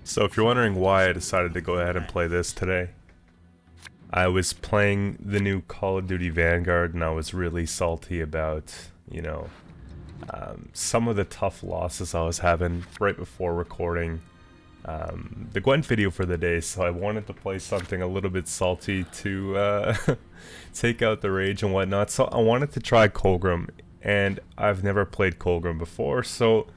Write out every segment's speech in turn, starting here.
So if you're wondering why I decided to go ahead and play this today, I was playing the new Call of Duty Vanguard and I was really salty about, some of the tough losses I was having right before recording the Gwent video for the day, so I wanted to play something a little bit salty to take out the rage and whatnot. So I wanted to try Kolgrim, and I've never played Kolgrim before, so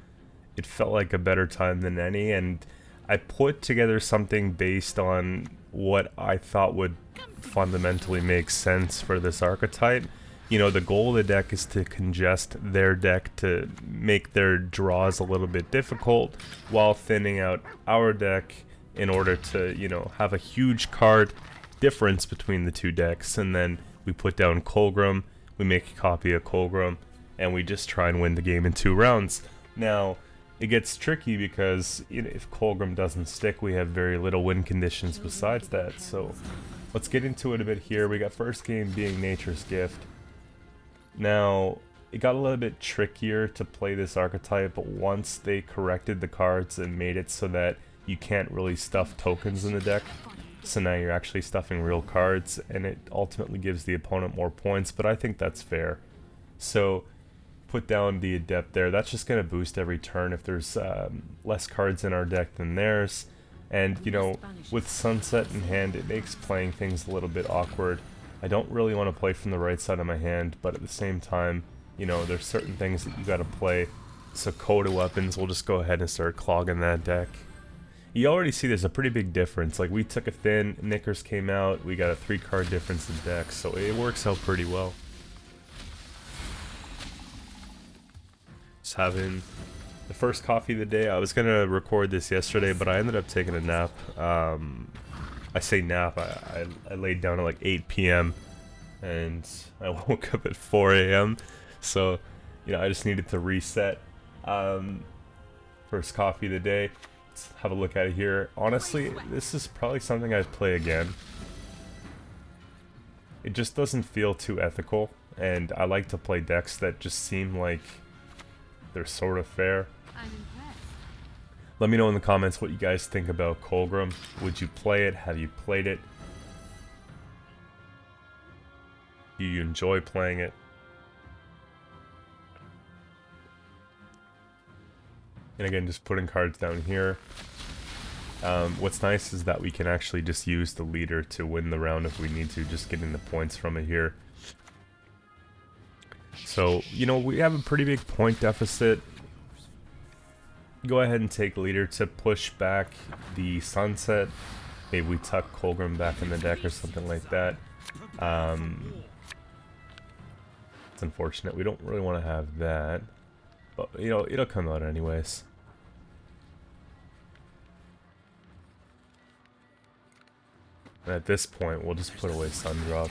it felt like a better time than any, and I put together something based on what I thought would fundamentally make sense for this archetype. The goal of the deck is to congest their deck to make their draws a little bit difficult while thinning out our deck in order to, have a huge card difference between the two decks. And then we put down Kolgrim, we make a copy of Kolgrim, and we just try and win the game in 2 rounds. Now, it gets tricky because if Kolgrim doesn't stick, we have very little win conditions besides that. So let's get into it a bit here. We got first game being Nature's Gift. Now, it got a little bit trickier to play this archetype once they corrected the cards and made it so that you can't really stuff tokens in the deck. So now you're actually stuffing real cards, and it ultimately gives the opponent more points, but I think that's fair. So put down the Adept there. That's just going to boost every turn if there's less cards in our deck than theirs. And, with Sunset in hand, it makes playing things a little bit awkward. I don't really want to play from the right side of my hand, but at the same time, there's certain things that you got to play. So Coda weapons, we'll just go ahead and start clogging that deck. You already see there's a pretty big difference. Like, we took a thin, Knickers came out, we got a 3-card difference in deck, so it works out pretty well. Just having the first coffee of the day. I was gonna record this yesterday, but I ended up taking a nap. I say nap, I laid down at like 8 p.m. and I woke up at 4 a.m. So, I just needed to reset. First coffee of the day. Let's have a look at it here. Honestly, this is probably something I'd play again. It just doesn't feel too ethical, and I like to play decks that just seem like they're sort of fair. Let me know in the comments what you guys think about Kolgrim. Would you play it? Have you played it? Do you enjoy playing it? And again, just putting cards down here. What's nice is that we can actually just use the leader to win the round if we need to, just getting the points from it here. So, we have a pretty big point deficit. Go ahead and take leader to push back the Sunset. Maybe we tuck Kolgrim back in the deck or something like that. It's unfortunate. We don't really want to have that. But, it'll come out anyways. And at this point, we'll just put away Sundrop.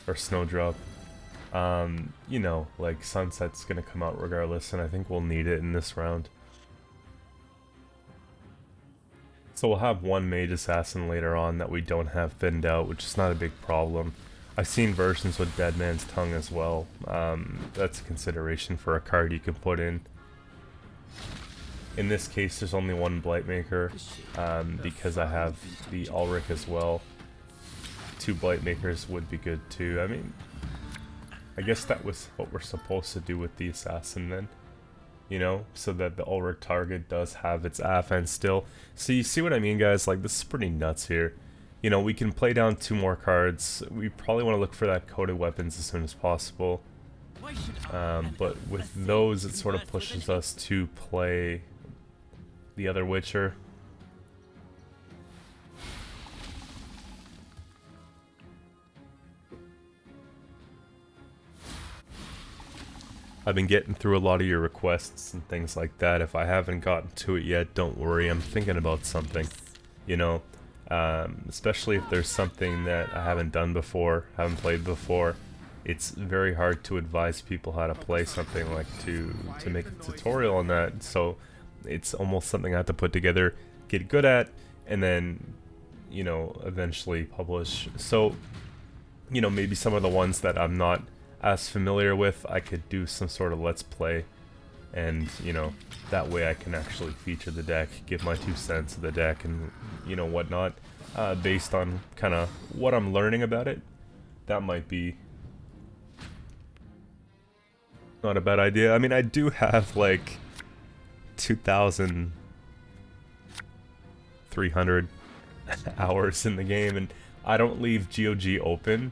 Or Snowdrop. Like Sunset's gonna come out regardless, and I think we'll need it in this round. So we'll have one Mage Assassin later on that we don't have thinned out, which is not a big problem. I've seen versions with Dead Man's Tongue as well. That's a consideration for a card you can put in. In this case, there's only one Blightmaker, because I have the Ulrich as well. 2 Blightmakers would be good too. I mean, I guess that was what we're supposed to do with the Assassin then. So that the Ulrich target does have its offense still. So you see what I mean, guys? Like, this is pretty nuts here. We can play down 2 more cards. We probably want to look for that Coated Weapons as soon as possible. But with those, it sort of pushes us to play the other Witcher. I've been getting through a lot of your requests and things like that. If I haven't gotten to it yet, don't worry, I'm thinking about something. Especially if there's something that I haven't done before, haven't played before. It's very hard to advise people how to play something, like to make a tutorial on that. So it's almost something I have to put together, get good at, and then, eventually publish. So, maybe some of the ones that I'm not as familiar with, I could do some sort of let's play and you know, that way I can actually feature the deck, give my 2 cents of the deck, and you know, whatnot, based on kind of what I'm learning about it. That might be not a bad idea. I mean, I do have like 2,300 hours in the game, and I don't leave GOG open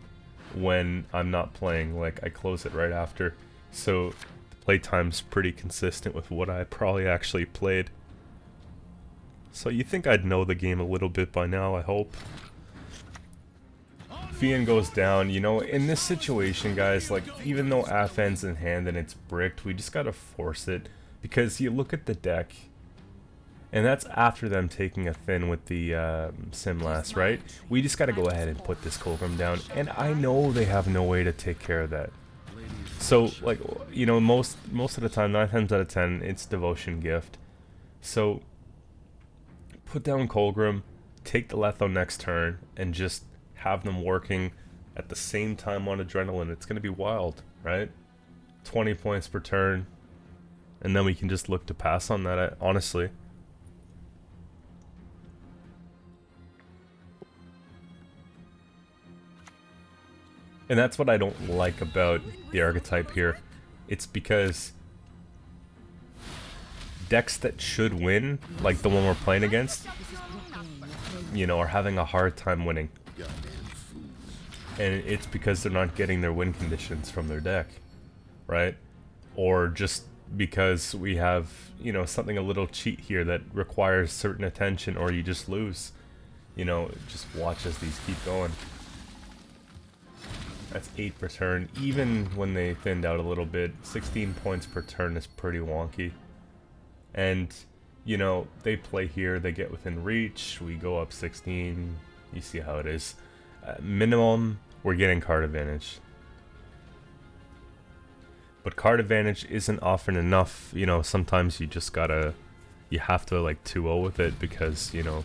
when I'm not playing. Like, I close it right after, so the playtime's pretty consistent with what I probably actually played. So you think I'd know the game a little bit by now, I hope. Fian goes down. You know, in this situation, guys, like, even though Afen's in hand and it's bricked, we just gotta force it, because you look at the deck, and that's after them taking a Thin with the Simlas, right? We just gotta go ahead and put this Kolgrim down, and I know they have no way to take care of that. So, like, you know, most of the time, 9 times out of 10, it's Devotion Gift. So, put down Kolgrim, take the Letho next turn, and just have them working at the same time on Adrenaline. It's gonna be wild, right? 20 points per turn, and then we can just look to pass on that, honestly. And that's what I don't like about the archetype here. It's because decks that should win, like the one we're playing against, you know, are having a hard time winning. And it's because they're not getting their win conditions from their deck, right? Or just because we have, you know, something a little cheat here that requires certain attention, or you just lose. You know, just watch as these keep going. That's 8 per turn. Even when they thinned out a little bit, 16 points per turn is pretty wonky. And, you know, they play here, they get within reach, we go up 16, you see how it is. Minimum, we're getting card advantage. But card advantage isn't often enough. You know, sometimes you just gotta, you have to like 2-0 with it, because, you know,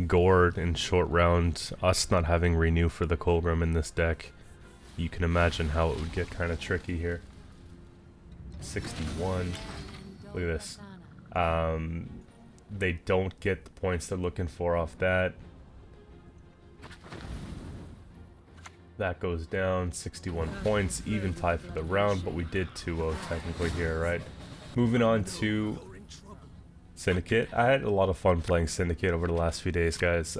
Gord in short round, us not having renew for the Kolgrim in this deck, you can imagine how it would get kind of tricky here. 61. Look at this. They don't get the points they're looking for off that. That goes down. 61 points. Even tie for the round, but we did 2-0 technically here, right? Moving on to Syndicate. I had a lot of fun playing Syndicate over the last few days, guys.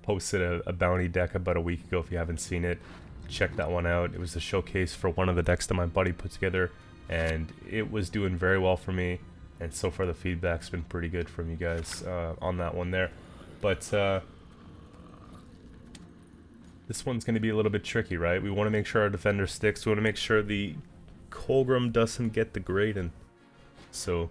Posted a bounty deck about a week ago. If you haven't seen it, check that one out. It was a showcase for one of the decks that my buddy put together, and it was doing very well for me, and so far the feedback's been pretty good from you guys on that one there. But this one's going to be a little bit tricky, right? We want to make sure our defender sticks. We want to make sure the Kolgrim doesn't get the grading. So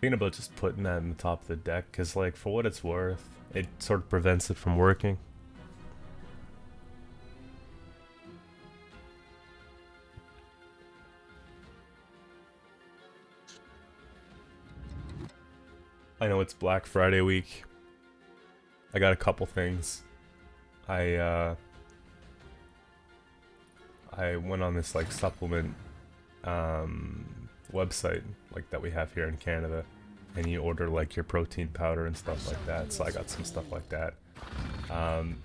thinking about just putting that in the top of the deck, because, like, for what it's worth, it sort of prevents it from working. I know it's Black Friday week. I got a couple things. I went on this like supplement website like that we have here in Canada, and you order like your protein powder and stuff like that. So I got some stuff like that.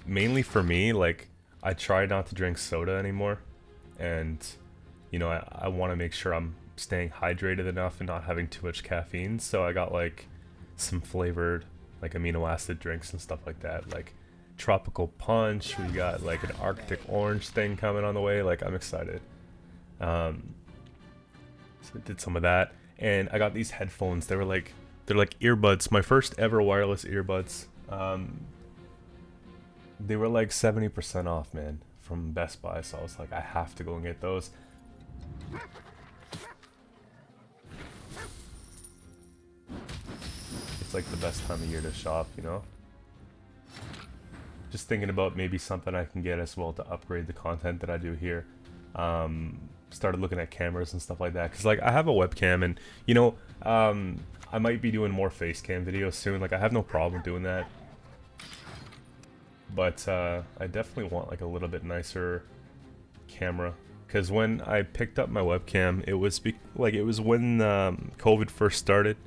Mainly for me, like, I try not to drink soda anymore, and you know, I want to make sure I'm staying hydrated enough and not having too much caffeine. So I got like some flavored like amino acid drinks and stuff like that, like tropical punch. We got like an Arctic orange thing coming on the way. Like, I'm excited. So I did some of that, and I got these headphones. They're like earbuds, my first ever wireless earbuds. They were like 70% off, man, from Best Buy. So I was like, I have to go and get those. It's like the best time of year to shop, you know? Just thinking about maybe something I can get as well to upgrade the content that I do here. started looking at cameras and stuff like that. Because, like, I have a webcam and, you know, I might be doing more face cam videos soon. Like, I have no problem doing that. But I definitely want, like, a little bit nicer camera. Because when I picked up my webcam, it was, it was when COVID first started.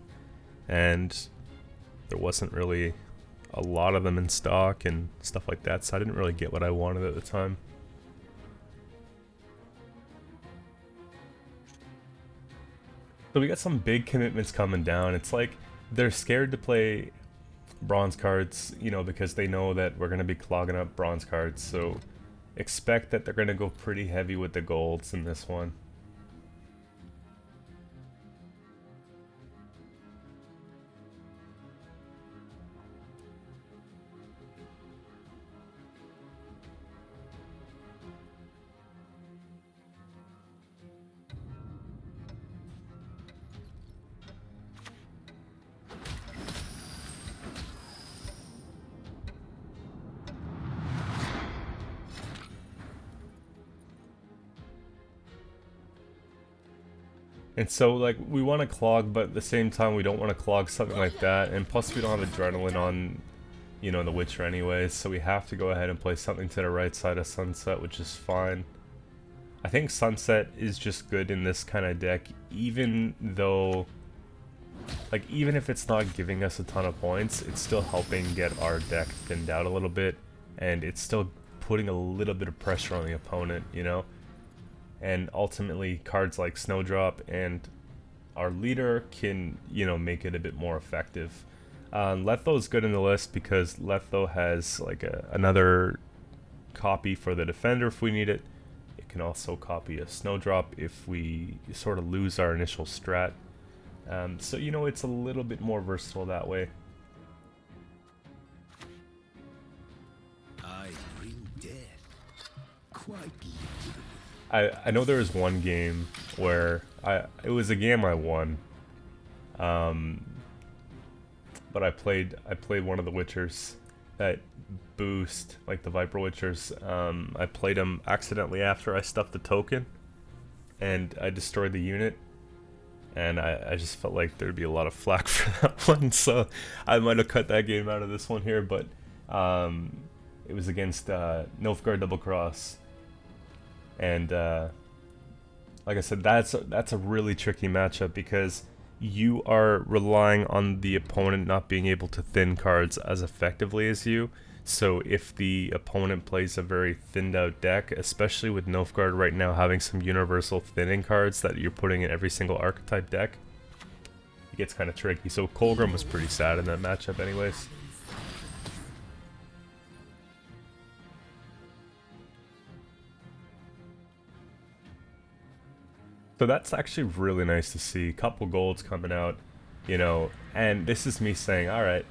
And there wasn't really a lot of them in stock and stuff like that. So I didn't really get what I wanted at the time. So we got some big commitments coming down. It's like they're scared to play bronze cards, you know, because they know that we're going to be clogging up bronze cards. So expect that they're going to go pretty heavy with the golds in this one. And so, like, we want to clog, but at the same time, we don't want to clog something like that. And plus, we don't have adrenaline on, you know, the Witcher anyways. So we have to go ahead and play something to the right side of Sunset, which is fine. I think Sunset is just good in this kind of deck, even though, like, even if it's not giving us a ton of points, it's still helping get our deck thinned out a little bit. And it's still putting a little bit of pressure on the opponent, you know? And ultimately, cards like Snowdrop and our leader can, you know, make it a bit more effective. Letho's good in the list because Letho has like another copy for the defender if we need it. It can also copy a Snowdrop if we sort of lose our initial strat. So, you know, it's a little bit more versatile that way. I bring death quite. I know there was one game where it was a game I won, but I played one of the Witchers that boost, like the Viper Witchers. I played them accidentally after I stuffed the token, and I destroyed the unit, and I just felt like there'd be a lot of flack for that one, so I might have cut that game out of this one here, but it was against Nilfgaard Double Cross. And like I said, that's a really tricky matchup because you are relying on the opponent not being able to thin cards as effectively as you. So if the opponent plays a very thinned out deck, especially with Nilfgaard right now having some universal thinning cards that you're putting in every single archetype deck, it gets kind of tricky. So Kolgrim was pretty sad in that matchup anyways. So that's actually really nice to see. Couple golds coming out, you know, and this is me saying, alright,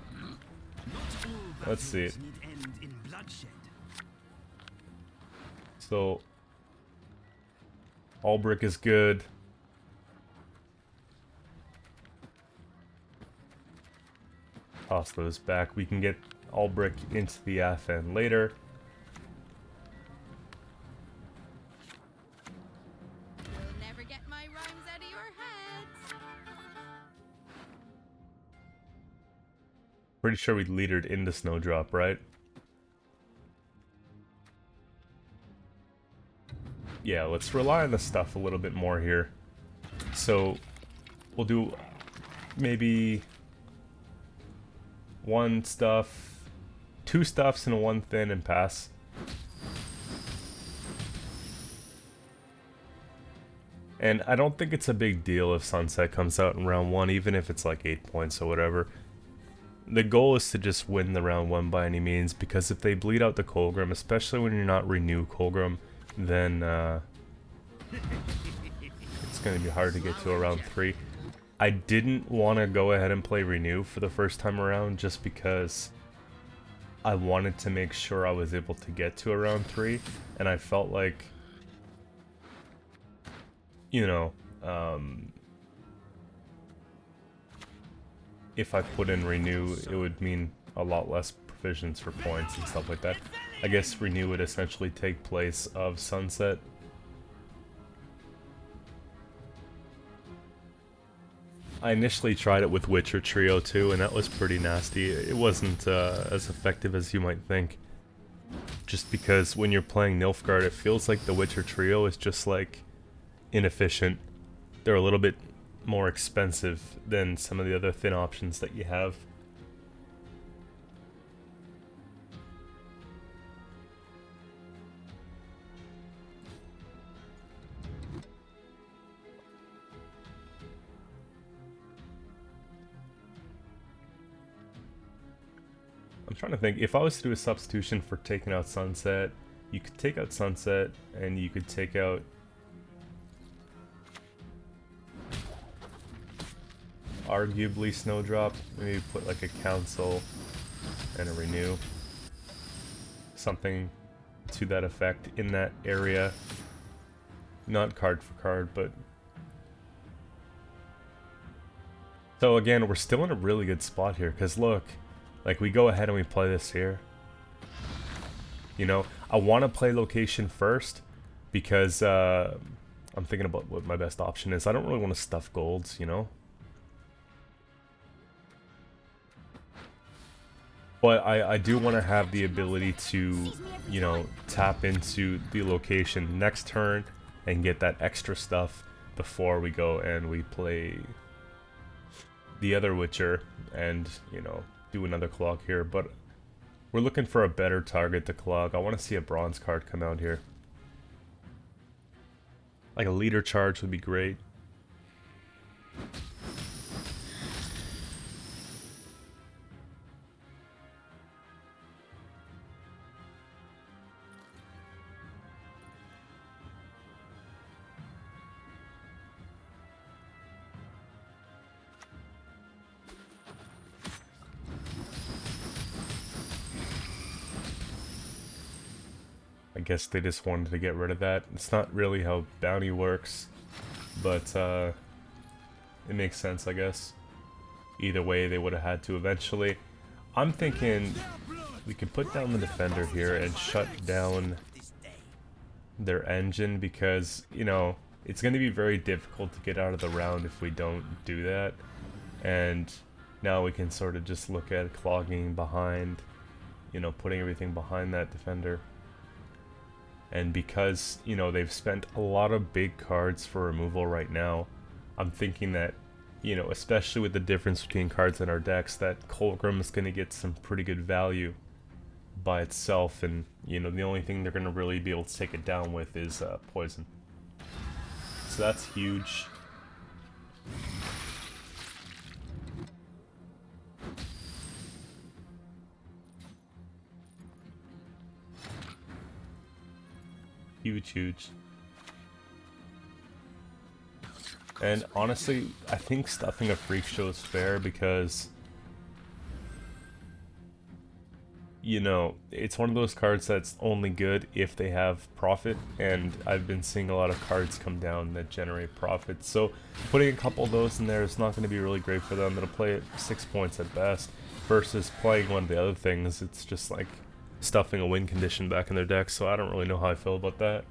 let's see it. So, Albrick is good. Toss those back. We can get Albrick into the FN later. Pretty sure we leadered into Snowdrop, right? Yeah, let's rely on the stuff a little bit more here. So, we'll do maybe one stuff, two stuffs and one thin and pass. And I don't think it's a big deal if Sunset comes out in round 1, even if it's like 8 points or whatever. The goal is to just win the round 1 by any means, because if they bleed out the Kolgrim, especially when you're not renew Kolgrim, then it's going to be hard to get to a round 3. I didn't want to go ahead and play renew for the first time around just because I wanted to make sure I was able to get to a round 3, and I felt like, you know, if I put in renew, it would mean a lot less provisions for points and stuff like that. I guess renew would essentially take place of Sunset. I initially tried it with Witcher Trio too, and that was pretty nasty. It wasn't as effective as you might think. Just because when you're playing Nilfgaard, it feels like the Witcher Trio is just like inefficient. They're a little bit more expensive than some of the other thin options that you have. I'm trying to think, if I was to do a substitution for taking out Sunset, you could take out Sunset, and you could take out... arguably Snowdrop. Maybe put like a Council and a Renew. Something to that effect in that area. Not card for card, but... So again, we're still in a really good spot here, because look... Like, we go ahead and we play this here. You know, I want to play location first because I'm thinking about what my best option is. I don't really want to stuff golds, you know? But I do want to have the ability to, you know, tap into the location next turn and get that extra stuff before we go and we play the other Witcher and, you know, do another clog here. But we're looking for a better target to clog. I want to see a bronze card come out here. Like a leader charge would be great. I guess they just wanted to get rid of that. It's not really how bounty works, but it makes sense, I guess. Either way, they would have had to eventually. I'm thinking we could put down the defender here and shut down their engine because, you know, it's going to be very difficult to get out of the round if we don't do that. And now we can sort of just look at clogging behind, you know, putting everything behind that defender. And because, you know, they've spent a lot of big cards for removal right now, I'm thinking that, you know, especially with the difference between cards in our decks, that Kolgrim is going to get some pretty good value by itself. And, you know, the only thing they're going to really be able to take it down with is poison. So that's huge. Huge. And honestly, I think stuffing a freak show is fair because, you know, it's one of those cards that's only good if they have profit, and I've been seeing a lot of cards come down that generate profit. So putting a couple of those in there is not going to be really great for them. It'll play at 6 points at best, versus playing one of the other things. It's just like stuffing a win condition back in their deck, so I don't really know how I feel about that.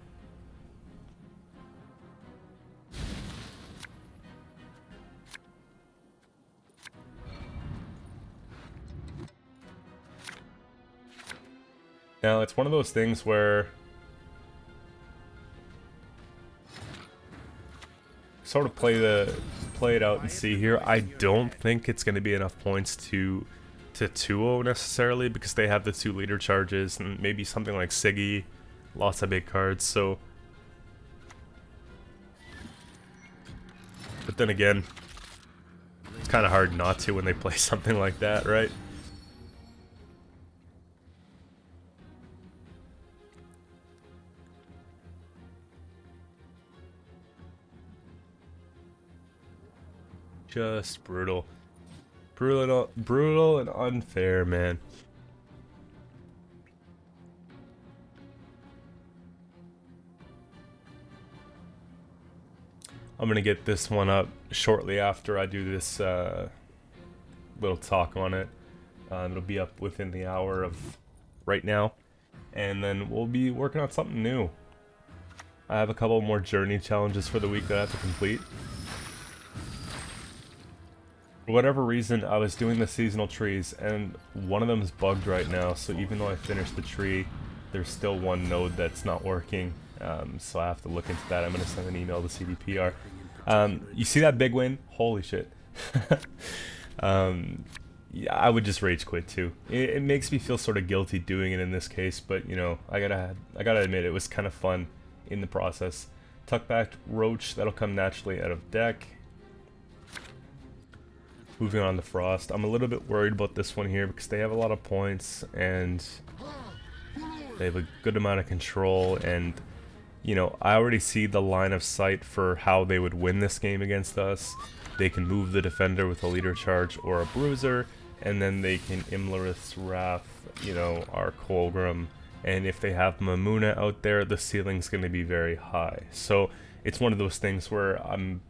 Now, it's one of those things where sort of play it out and see here. I don't think it's going to be enough points to 2-0 necessarily, because they have the 2 leader charges and maybe something like Siggy, lots of big cards. So, but then again, it's kind of hard not to when they play something like that, right? Just brutal. Brutal and unfair, man. I'm gonna get this one up shortly after I do this little talk on it. It'll be up within the hour of right now, and then we'll be working on something new. I have a couple more journey challenges for the week that I have to complete. For whatever reason, I was doing the seasonal trees, and one of them is bugged right now, so even though I finished the tree, there's still one node that's not working, so I have to look into that. I'm going to send an email to CDPR. You see that big win? Holy shit. Yeah, I would just rage quit too. It makes me feel sort of guilty doing it in this case, but you know, I gotta admit it was kind of fun in the process. Tuck back Roach, that'll come naturally out of deck. Moving on to Frost. I'm a little bit worried about this one here because they have a lot of points and they have a good amount of control, and you know, I already see the line of sight for how they would win this game against us. They can move the defender with a leader charge or a bruiser, and then they can Imlerith's Wrath, you know, our Kolgrim, and if they have Mamuna out there, the ceiling's going to be very high. So it's one of those things where I'm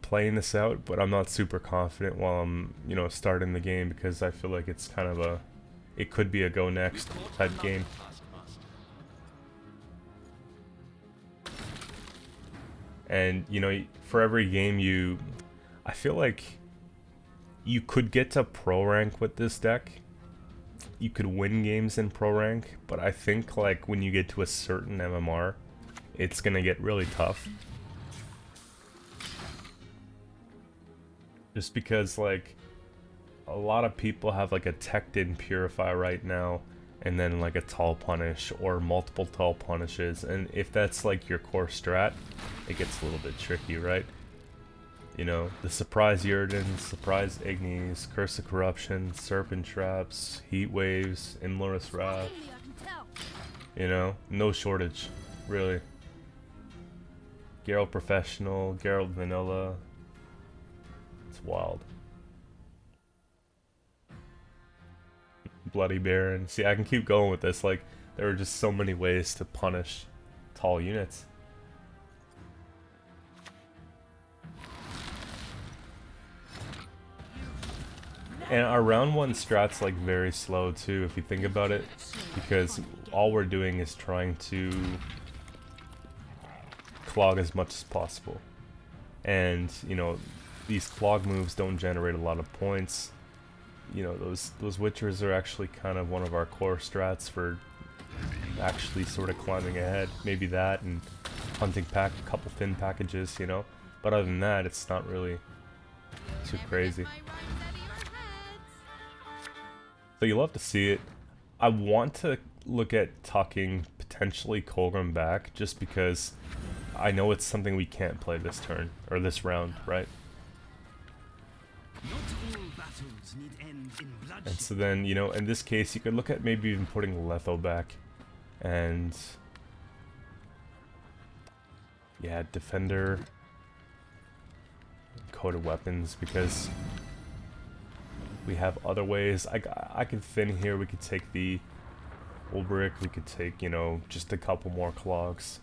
playing this out, but I'm not super confident while I'm, you know, starting the game, because I feel like it's kind of a, it could be a go next type game. And you know, for every game I feel like you could get to pro rank with this deck. You could win games in pro rank, but I think like when you get to a certain MMR, it's gonna get really tough. Just because like a lot of people have like a teched in Purify right now, and then like a tall punish or multiple tall punishes, and if that's like your core strat, it gets a little bit tricky, right? You know, the surprise Yrden, surprise Ignis, Curse of Corruption, Serpent Traps, Heat Waves, Imlerith's Wrath. You know, no shortage, really. Geralt Professional, Geralt Vanilla. It's wild. Bloody Baron. See, I can keep going with this. Like, there are just so many ways to punish tall units. And our round one strat's like very slow too, if you think about it, because all we're doing is trying to clog as much as possible. And, you know, these clog moves don't generate a lot of points. You know, those Witchers are actually kind of one of our core strats for actually sort of climbing ahead. Maybe that and hunting pack a couple thin packages, you know. But other than that, it's not really too crazy. So you love to see it. I want to look at tucking potentially Kolgrim back, just because I know it's something we can't play this turn, or this round, right? And so then, you know, in this case, you could look at maybe even putting Letho back. And yeah, Defender, Coded Weapons, because we have other ways. I could thin here. We could take the Ulbrich. We could take, you know, just a couple more clogs.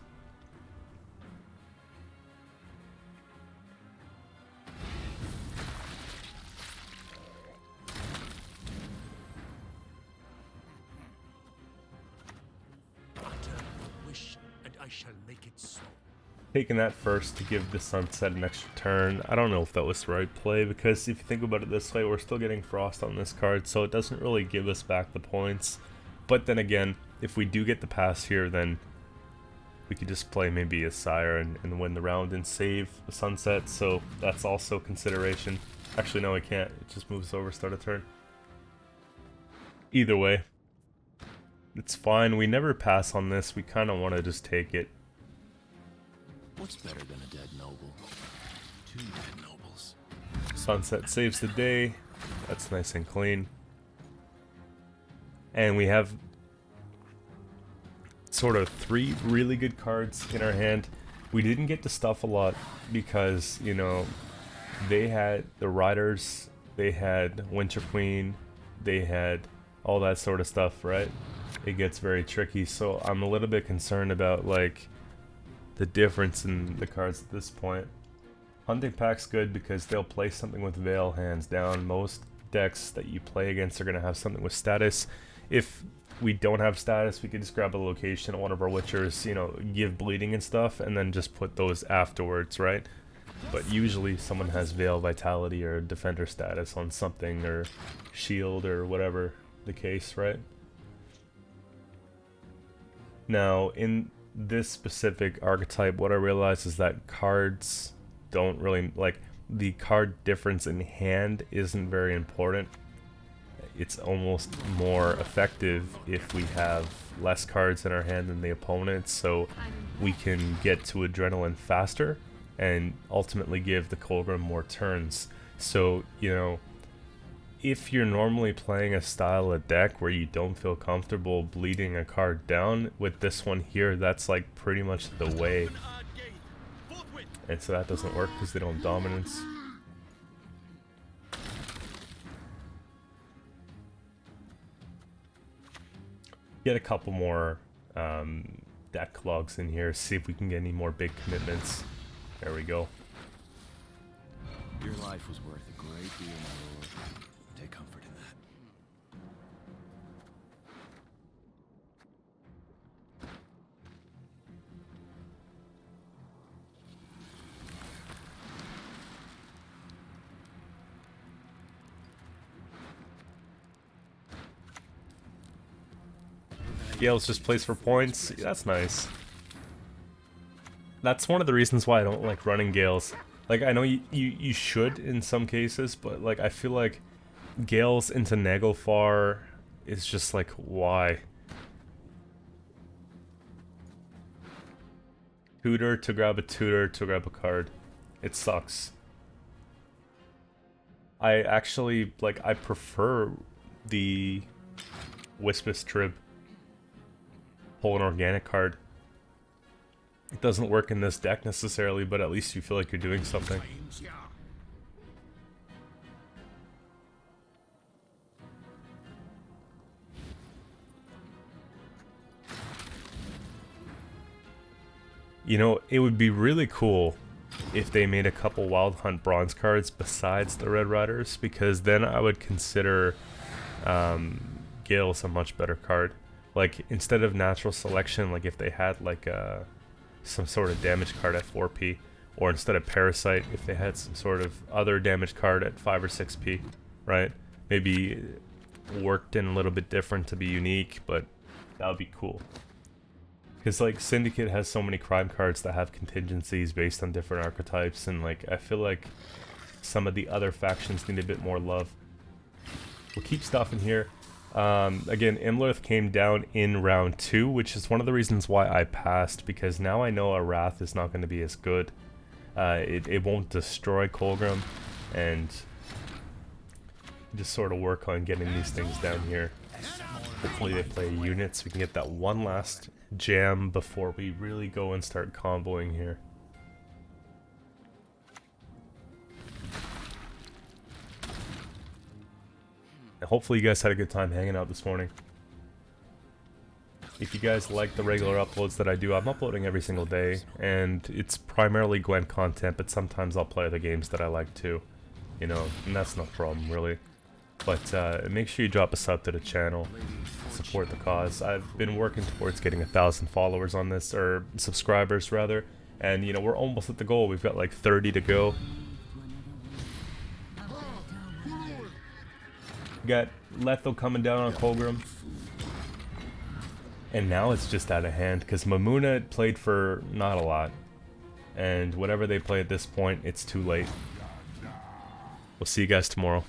Taking that first to give the Sunset an extra turn. I don't know if that was the right play, because if you think about it this way, we're still getting Frost on this card, so it doesn't really give us back the points. But then again, if we do get the pass here, then we could just play maybe a Sire and win the round and save the Sunset, so that's also consideration. Actually, no, I can't. It just moves over, start a turn. Either way, it's fine. We never pass on this. We kind of want to just take it. What's better than a dead noble? Two dead nobles. Sunset saves the day. That's nice and clean. And we have sort of 3 really good cards in our hand. We didn't get to stuff a lot because, you know, they had the Riders, they had Winter Queen, they had all that sort of stuff, right? It gets very tricky, so I'm a little bit concerned about, like, the difference in the cards at this point. Hunting Pack's good because they'll play something with Veil hands down. Most decks that you play against are going to have something with status. If we don't have status, we could just grab a location at one of our Witchers, you know, give bleeding and stuff, and then just put those afterwards, right? but usually someone has Veil Vitality or Defender status on something, or Shield, or whatever the case, right? Now, in this specific archetype, what I realized is that cards don't really, like, the card difference in hand isn't very important. It's almost more effective if we have less cards in our hand than the opponent, so we can get to Adrenaline faster and ultimately give the Kolgrim more turns. So, you know, if you're normally playing a style of deck where you don't feel comfortable bleeding a card down, with this one here, that's like pretty much the way. And so that doesn't work because they don't have dominance. Get a couple more deck logs in here, see if we can get any more big commitments. There we go. Your life was worth a great deal, my lord. Take comfort in that. Gales just plays for points. That's nice. That's one of the reasons why I don't like running Gales. Like, I know you should in some cases, but like I feel like Gales into Naglfar is just like, why? Tutor to grab a tutor to grab a card. It sucks. I actually, like, I prefer the Wispus Trib. Pull an organic card. It doesn't work in this deck necessarily, but at least you feel like you're doing something. You know, it would be really cool if they made a couple Wild Hunt bronze cards besides the Red Riders, because then I would consider Gale's a much better card. Like, instead of natural selection, like if they had like some sort of damage card at 4p, or instead of Parasite, if they had some sort of other damage card at 5 or 6p, right? Maybe worked in a little bit different to be unique, but that would be cool. Because like Syndicate has so many crime cards that have contingencies based on different archetypes, and like I feel like some of the other factions need a bit more love. We'll keep stuff in here. Again, Imlerth came down in round 2, which is one of the reasons why I passed, because now I know a Wrath is not going to be as good. It won't destroy Kolgrim, and just sort of work on getting these things down here. Hopefully they play units, so we can get that one last jam before we really go and start comboing here. Hopefully you guys had a good time hanging out this morning. If you guys like the regular uploads that I do, I'm uploading every single day, and it's primarily Gwent content, but sometimes I'll play other games that I like too, you know, and that's no problem really. But make sure you drop a sub to the channel, support the cause. I've been working towards getting 1,000 followers on this, or subscribers rather, and you know, we're almost at the goal. We've got like 30 to go. Got Lethal coming down on Kolgrim. And now it's just out of hand, because Mamuna played for not a lot. And whatever they play at this point, it's too late. We'll see you guys tomorrow.